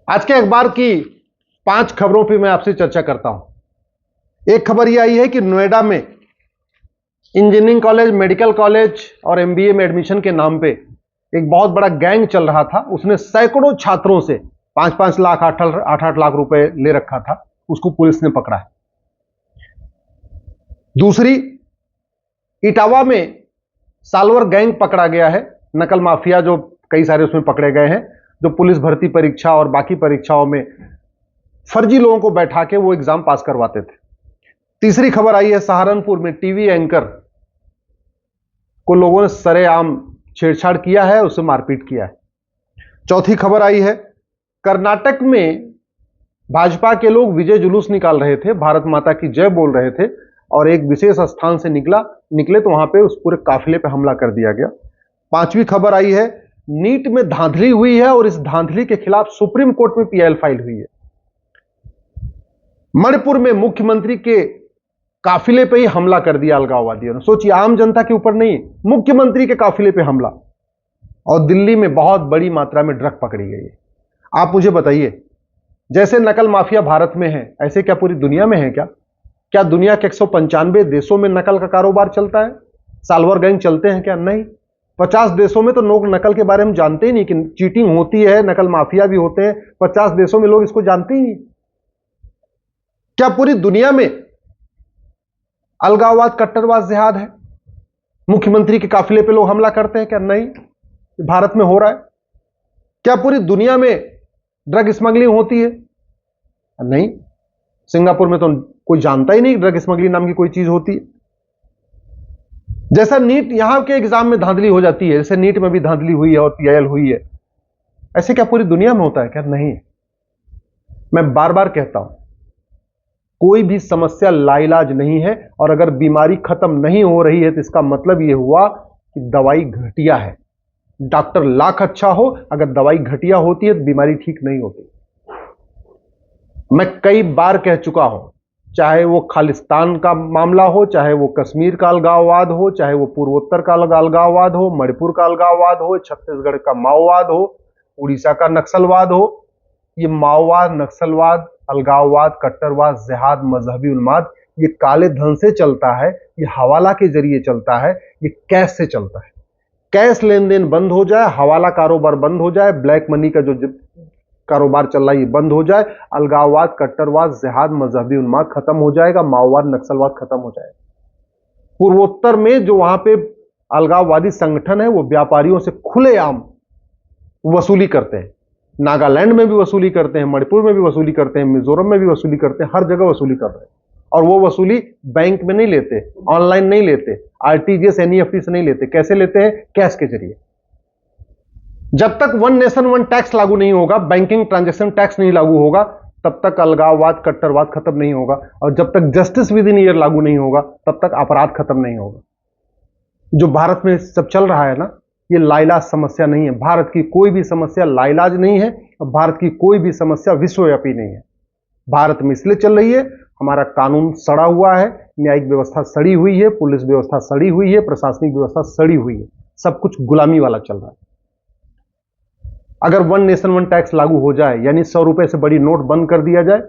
आज के अखबार की 5 खबरों पे मैं आपसे चर्चा करता हूं। एक खबर यह आई है कि नोएडा में इंजीनियरिंग कॉलेज, मेडिकल कॉलेज और एमबीए में एडमिशन के नाम पे एक बहुत बड़ा गैंग चल रहा था। उसने सैकड़ों छात्रों से 5-5 लाख, 8-8 लाख रुपए ले रखा था। उसको पुलिस ने पकड़ा है। दूसरी, इटावा में साल्वर गैंग पकड़ा गया है। नकल माफिया जो कई सारे उसमें पकड़े गए हैं, जो पुलिस भर्ती परीक्षा और बाकी परीक्षाओं में फर्जी लोगों को बैठा के वो एग्जाम पास करवाते थे। तीसरी खबर आई है, सहारनपुर में टीवी एंकर को लोगों ने सरेआम छेड़छाड़ किया है, उससे मारपीट किया है। चौथी खबर आई है, कर्नाटक में भाजपा के लोग विजय जुलूस निकाल रहे थे, भारत माता की जय बोल रहे थे, और एक विशेष स्थान से निकले तो वहां पे उस पूरे काफिले पे हमला कर दिया गया। पांचवी खबर आई है, नीट में धांधली हुई है और इस धांधली के खिलाफ सुप्रीम कोर्ट में पीआईएल फाइल हुई है। मणिपुर में मुख्यमंत्री के काफिले पे ही हमला कर दिया अलगाववादियों ने। सोचिए, आम जनता के ऊपर नहीं, मुख्यमंत्री के काफिले पे हमला। और दिल्ली में बहुत बड़ी मात्रा में ड्रग पकड़ी गई है। आप मुझे बताइए, जैसे नकल माफिया भारत में है, ऐसे क्या पूरी दुनिया में है क्या? क्या दुनिया के 195 देशों में नकल का कारोबार चलता है? साल्वर गैंग चलते हैं क्या? नहीं। 50 देशों में तो लोग नकल के बारे में जानते ही नहीं कि चीटिंग होती है, नकल माफिया भी होते हैं। 50 देशों में लोग इसको जानते ही नहीं। क्या पूरी दुनिया में अलगाववाद, कट्टरवाद, जिहाद है? मुख्यमंत्री के काफिले पे लोग हमला करते हैं क्या? नहीं, भारत में हो रहा है। क्या पूरी दुनिया में ड्रग स्मगलिंग होती है? नहीं, सिंगापुर में तो कोई जानता ही नहीं ड्रग स्मगलिंग नाम की कोई चीज होती है। जैसा नीट यहां के एग्जाम में धांधली हो जाती है, जैसे नीट में भी धांधली हुई है और पीआईएल हुई है, ऐसे क्या पूरी दुनिया में होता है क्या? नहीं। मैं बार बार कहता हूं, कोई भी समस्या लाइलाज नहीं है, और अगर बीमारी खत्म नहीं हो रही है तो इसका मतलब यह हुआ कि दवाई घटिया है। डॉक्टर लाख अच्छा हो, अगर दवाई घटिया होती है तो बीमारी ठीक नहीं होती। मैं कई बार कह चुका हूं, चाहे वो खालिस्तान का मामला हो, चाहे वो कश्मीर का अलगाववाद हो, चाहे वो पूर्वोत्तर का अलगाववाद हो, मणिपुर का अलगाववाद हो, छत्तीसगढ़ का माओवाद हो, उड़ीसा का नक्सलवाद हो, ये माओवाद, नक्सलवाद, अलगाववाद, कट्टरवाद, जिहाद, मजहबी उन्माद, ये काले धन से चलता है, ये हवाला के जरिए चलता है, ये कैश से चलता है। कैश लेन देन बंद हो जाए, हवाला कारोबार बंद हो जाए, ब्लैक मनी का जो कारोबार चल रहा है ये बंद हो जाए, अलगाववाद, कट्टरवाद, जिहाद, मजहबी उन्माद खत्म हो जाएगा, माओवाद, नक्सलवाद खत्म हो जाएगा। पूर्वोत्तर में जो वहां पे अलगाववादी संगठन है, वो व्यापारियों से खुलेआम वसूली करते हैं। नागालैंड में भी वसूली करते हैं, मणिपुर में भी वसूली करते हैं, मिजोरम में भी वसूली करते हैं, हर जगह वसूली कर रहे हैं। और वो वसूली बैंक में नहीं लेते, ऑनलाइन नहीं लेते, आरटीजीएस, एनईएफटी से नहीं लेते। कैसे लेते हैं? कैश के जरिए। जब तक वन नेशन वन टैक्स लागू नहीं होगा, बैंकिंग ट्रांजैक्शन टैक्स नहीं लागू होगा, तब तक अलगाववाद, कट्टरवाद खत्म नहीं होगा। और जब तक जस्टिस विद इन ईयर लागू नहीं होगा, तब तक अपराध खत्म नहीं होगा। जो भारत में सब चल रहा है ना, ये लाइलाज समस्या नहीं है। भारत की कोई भी समस्या लाइलाज नहीं है, और भारत की कोई भी समस्या विश्वव्यापी नहीं है। भारत में इसलिए चल रही है, हमारा कानून सड़ा हुआ है, न्यायिक व्यवस्था सड़ी हुई है, पुलिस व्यवस्था सड़ी हुई है, प्रशासनिक व्यवस्था सड़ी हुई है, सब कुछ गुलामी वाला चल रहा है। अगर वन नेशन वन टैक्स लागू हो जाए, यानी 100 रुपए से बड़ी नोट बंद कर दिया जाए,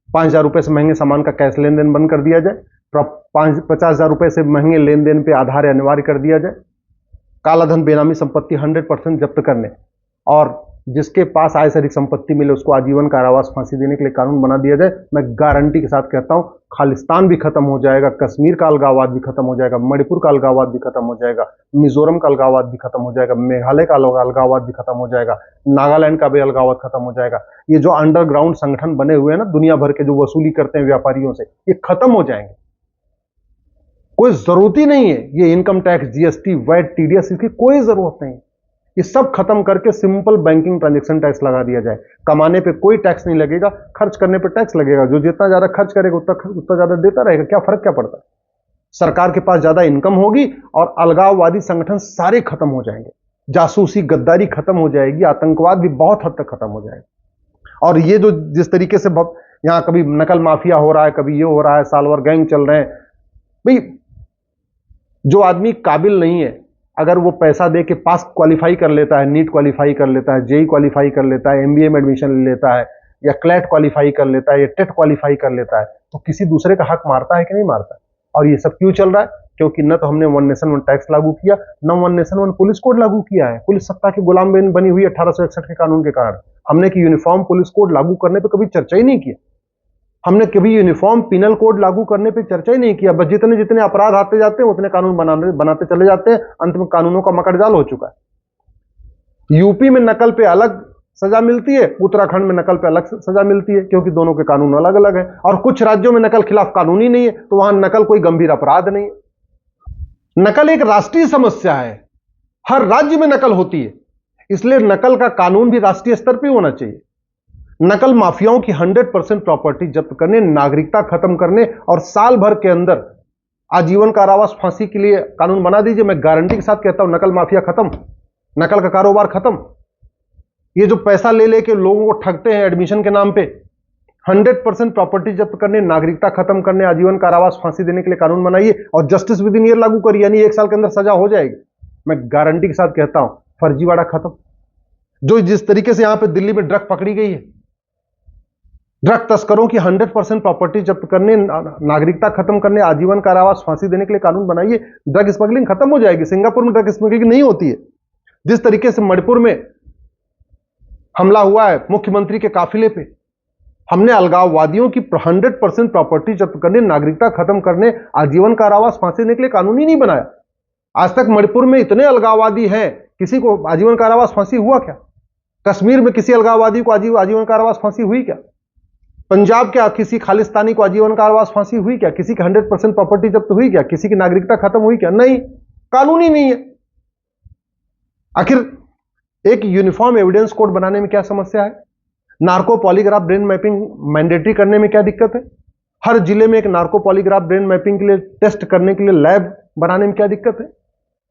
5,000 रुपए से महंगे सामान का कैश लेन देन बंद कर दिया जाए, 50,000 रुपए से महंगे लेन देन पे आधार अनिवार्य कर दिया जाए, काला धन, बेनामी संपत्ति 100% जब्त करने, और जिसके पास आय से अधिक संपत्ति मिले उसको आजीवन कारावास, फांसी देने के लिए कानून बना दिया जाए, मैं गारंटी के साथ कहता हूं, खालिस्तान भी खत्म हो जाएगा, कश्मीर का अलगाववाद भी खत्म हो जाएगा, मणिपुर का अलगाववाद भी खत्म हो जाएगा, मिजोरम का अलगाववाद भी खत्म हो जाएगा, मेघालय का अलगाववाद भी खत्म हो जाएगा, नागालैंड का भी अलगाववाद खत्म हो जाएगा। ये जो अंडरग्राउंड संगठन बने हुए हैं ना दुनिया भर के, जो वसूली करते हैं व्यापारियों से, ये खत्म हो जाएंगे। कोई जरूरत ही नहीं है ये income tax, GST, VAT, TDS, इसकी कोई जरूरत नहीं। ये सब खत्म करके सिंपल बैंकिंग ट्रांजैक्शन टैक्स लगा दिया जाए। कमाने पे कोई टैक्स नहीं लगेगा, खर्च करने पे टैक्स लगेगा। जो जितना ज्यादा खर्च करेगा उतना ज्यादा देता रहेगा। क्या फर्क क्या पड़ता है? सरकार के पास ज्यादा इनकम होगी और अलगाववादी संगठन सारे खत्म हो जाएंगे, जासूसी, गद्दारी खत्म हो जाएगी, आतंकवाद भी बहुत हद तक खत्म हो जाएगा। और ये जो जिस तरीके से यहां कभी नकल माफिया हो रहा है, कभी ये हो रहा है, साल्वर गैंग चल रहे हैं, भाई जो आदमी काबिल नहीं है, अगर वो पैसा दे के पास क्वालिफाई कर लेता है, नीट क्वालिफाई कर लेता है, जेई क्वालिफाई कर लेता है, एमबीए में एडमिशन ले लेता है, या क्लैट क्वालिफाई कर लेता है, या टेट क्वालिफाई कर लेता है, तो किसी दूसरे का हक मारता है कि नहीं मारता? और ये सब क्यों चल रहा है? क्योंकि न तो हमने वन नेशन वन टैक्स लागू किया, न one nation one police code लागू किया है। पुलिस सत्ता की गुलाम बनी हुई 1861 के कानून के कारण। हमने कि यूनिफॉर्म पुलिस कोड लागू करने पर कभी चर्चा ही नहीं किया। हमने कभी यूनिफॉर्म पिनल कोड लागू करने पे चर्चा ही नहीं किया। बस जितने जितने अपराध आते जाते हैं उतने कानून बनाते चले जाते हैं। अंत में कानूनों का मकड़जाल हो चुका है। यूपी में नकल पे अलग सजा मिलती है, उत्तराखंड में नकल पे अलग सजा मिलती है, क्योंकि दोनों के कानून अलग अलग है। और कुछ राज्यों में नकल खिलाफ कानून ही नहीं है, तो वहां नकल कोई गंभीर अपराध नहीं है। नकल एक राष्ट्रीय समस्या है, हर राज्य में नकल होती है, इसलिए नकल का कानून भी राष्ट्रीय स्तर पर होना चाहिए। नकल माफियाओं की 100% प्रॉपर्टी जब्त करने, नागरिकता खत्म करने और साल भर के अंदर आजीवन कारावास, फांसी के लिए कानून बना दीजिए। मैं गारंटी के साथ कहता हूं, नकल माफिया खत्म, नकल का कारोबार खत्म। ये जो पैसा ले लेके लोगों को ठगते हैं एडमिशन के नाम पे, 100% प्रॉपर्टी जब्त करने, नागरिकता खत्म करने, आजीवन कारावास, फांसी देने के लिए कानून बनाइए और जस्टिस विद इन ईयर लागू करिए, यानी 1 साल के अंदर सजा हो जाएगी। मैं गारंटी के साथ कहता हूं, फर्जीवाड़ा खत्म। जो जिस तरीके से यहां पे दिल्ली में ड्रग पकड़ी गई है, ड्रग तस्करों की 100% प्रॉपर्टी जब्त करने, नागरिकता खत्म करने, आजीवन कारावास, फांसी देने के लिए कानून बनाइए, ड्रग स्मगलिंग खत्म हो जाएगी। सिंगापुर में ड्रग स्मगलिंग नहीं होती है। जिस तरीके से मणिपुर में हमला हुआ है मुख्यमंत्री के काफिले पे, हमने अलगाववादियों की 100% प्रॉपर्टी जब्त करने, नागरिकता खत्म करने, आजीवन कारावास, फांसी देने के लिए कानून ही नहीं बनाया। आज तक मणिपुर में इतने अलगाववादी हैं, किसी को आजीवन कारावास, फांसी हुआ क्या? कश्मीर में किसी अलगाववादी को आजीवन कारावास, फांसी हुई क्या? पंजाब के किसी खालिस्तानी को आजीवन कारावास, फांसी हुई क्या? किसी की 100% प्रॉपर्टी जब्त हुई क्या? किसी की नागरिकता खत्म हुई क्या? नहीं, कानून ही नहीं है। आखिर एक यूनिफॉर्म एविडेंस कोड बनाने में क्या समस्या है? Narco polygraph brain mapping mandatory करने में क्या दिक्कत है? हर जिले में एक नार्को पॉलीग्राफ ब्रेन मैपिंग के लिए टेस्ट करने के लिए लैब बनाने में क्या दिक्कत है?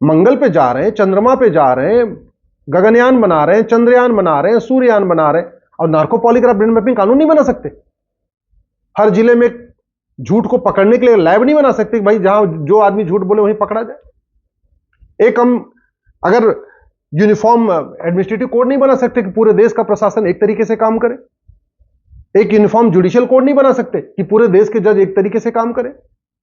मंगल पे जा रहे हैं, चंद्रमा पे जा रहे हैं, गगनयान बना रहे हैं, चंद्रयान बना रहे हैं, सूर्ययान बना रहे हैं, और नार्को पॉलीग्राफ ब्रेन मैपिंग कानून नहीं बना सकते? हर जिले में झूठ को पकड़ने के लिए लैब नहीं बना सकते? भाई जहां जो आदमी झूठ बोले वहीं पकड़ा जाए। एक हम अगर यूनिफॉर्म एडमिनिस्ट्रेटिव कोड नहीं बना सकते कि पूरे देश का प्रशासन एक तरीके से काम करे? एक यूनिफॉर्म जुडिशियल कोड नहीं बना सकते कि पूरे देश के जज एक तरीके से काम करें?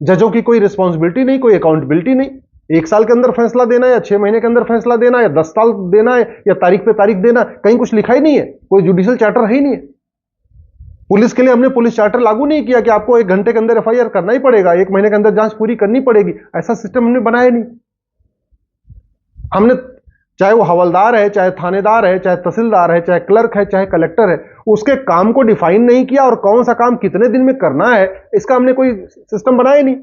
जजों की कोई रिस्पॉन्सिबिलिटी नहीं, कोई अकाउंटेबिलिटी नहीं। 1 साल के अंदर फैसला देना, या 6 महीने के अंदर फैसला देना, या 10 साल देना है, या तारीख पे तारीख देना, कहीं कुछ लिखा ही नहीं है। कोई जुडिशियल चार्टर है ही नहीं है। पुलिस के लिए हमने पुलिस चार्टर लागू नहीं किया कि आपको 1 घंटे के अंदर एफआईआर करना ही पड़ेगा, 1 महीने के अंदर जांच पूरी करनी पड़ेगी। ऐसा सिस्टम हमने बनाया नहीं। हमने, चाहे वो हवलदार है, चाहे थानेदार है, चाहे तहसीलदार है, चाहे क्लर्क है, चाहे कलेक्टर है, उसके काम को डिफाइन नहीं किया और कौन सा काम कितने दिन में करना है, इसका हमने कोई सिस्टम बनाया नहीं।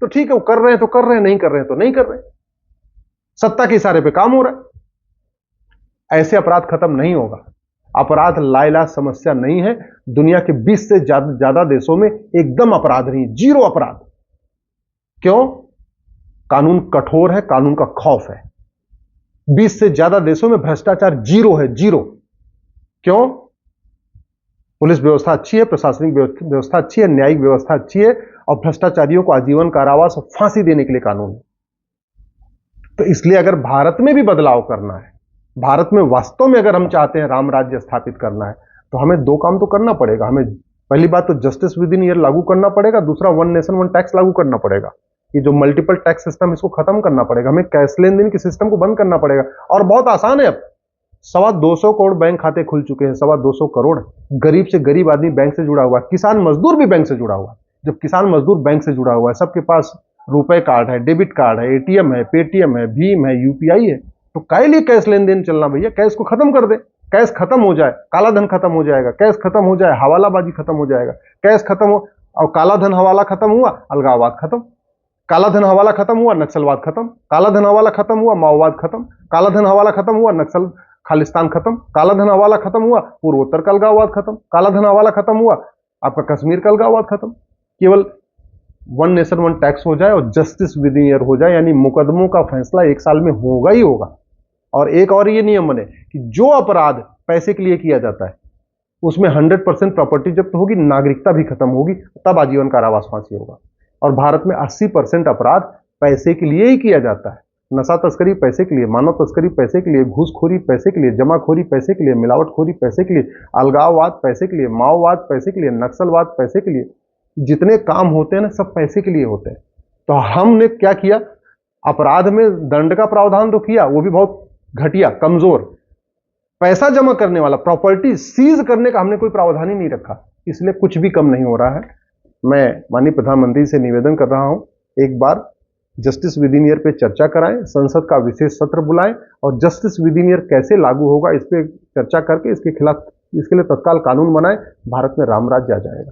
तो ठीक है, वो कर रहे हैं तो कर रहे हैं, नहीं कर रहे हैं तो नहीं कर रहे हैं। सत्ता के इशारे पे काम हो रहा है। ऐसे अपराध खत्म नहीं होगा। अपराध लाइलाज समस्या नहीं है। दुनिया के 20 से ज्यादा देशों में एकदम अपराध नहीं, जीरो अपराध। क्यों? कानून कठोर है, कानून का खौफ है। 20 से ज्यादा देशों में भ्रष्टाचार जीरो है, जीरो। क्यों? पुलिस व्यवस्था अच्छी है, प्रशासनिक व्यवस्था अच्छी है, न्यायिक व्यवस्था अच्छी है, और भ्रष्टाचारियों को आजीवन कारावास और फांसी देने के लिए कानून है। तो इसलिए अगर भारत में भी बदलाव करना है, भारत में वास्तव में अगर हम चाहते हैं राम राज्य स्थापित करना है, तो हमें 2 काम तो करना पड़ेगा। हमें पहली बात तो जस्टिस विद इन ईयर लागू करना पड़ेगा, दूसरा वन नेशन वन टैक्स लागू करना पड़ेगा। ये जो मल्टीपल टैक्स सिस्टम, इसको खत्म करना पड़ेगा। हमें कैश लेन देन के सिस्टम को बंद करना पड़ेगा। और बहुत आसान है। अब 225 करोड़ बैंक खाते खुल चुके हैं। 225 करोड़ गरीब से गरीब आदमी बैंक से जुड़ा हुआ है। किसान मजदूर भी बैंक से जुड़ा हुआ है। जब किसान मजदूर बैंक से जुड़ा हुआ है, सबके पास रुपए कार्ड है, डेबिट कार्ड है, एटीएम है, पेटीएम है, भीम है, यूपीआई है, तो काहे लिए कैश लेन देन चलना? भैया कैश को खत्म कर दे। कैश खत्म हो जाए, काला धन खत्म हो जाएगा। कैश खत्म हो जाए, हवालाबाजी खत्म हो जाएगा। कैश खत्म हो और काला धन हवाला खत्म हुआ, अलगाववाद खत्म। काला धन हवाला खत्म हुआ, नक्सलवाद खत्म। काला धन हवाला खत्म हुआ, माओवाद खत्म। काला धन हवाला खत्म हुआ, नक्सल खालिस्तान खत्म। काला धन हवाला खत्म हुआ, पूर्वोत्तर का अलगाववाद खत्म। काला धन हवाला खत्म हुआ, आपका कश्मीर का अलगाववाद खत्म। केवल वन नेशन वन टैक्स हो जाए और जस्टिस विद इन ईयर हो जाए, यानी मुकदमों का फैसला 1 साल में होगा ही होगा। और एक और ये नियम बने कि जो अपराध पैसे के लिए किया जाता है उसमें 100% प्रॉपर्टी जब्त होगी, नागरिकता भी खत्म होगी, तब आजीवन कारावास फांसी होगा। और भारत में 80% अपराध पैसे के लिए ही किया जाता है। नशा तस्करी पैसे के लिए, मानव तस्करी पैसे के लिए, घूसखोरी पैसे के लिए, जमाखोरी पैसे के लिए, मिलावटखोरी पैसे के लिए, अलगाववाद पैसे के लिए, माओवाद पैसे के लिए, नक्सलवाद पैसे के लिए, जितने काम होते हैं ना सब पैसे के लिए होते हैं। तो हमने क्या किया, अपराध में दंड का प्रावधान तो किया, वो भी बहुत घटिया, कमजोर। पैसा जमा करने वाला, प्रॉपर्टी सीज करने का हमने कोई प्रावधान ही नहीं रखा, इसलिए कुछ भी कम नहीं हो रहा है। मैं माननीय प्रधानमंत्री से निवेदन कर रहा हूं, एक बार जस्टिस विद इन ईयर पे चर्चा कराएं, संसद का विशेष सत्र बुलाएं और जस्टिस विद इन ईयर कैसे लागू होगा इस पे चर्चा करके इसके खिलाफ, इसके लिए तत्काल कानून बनाएं। भारत में राम राज्य आ जाएगा।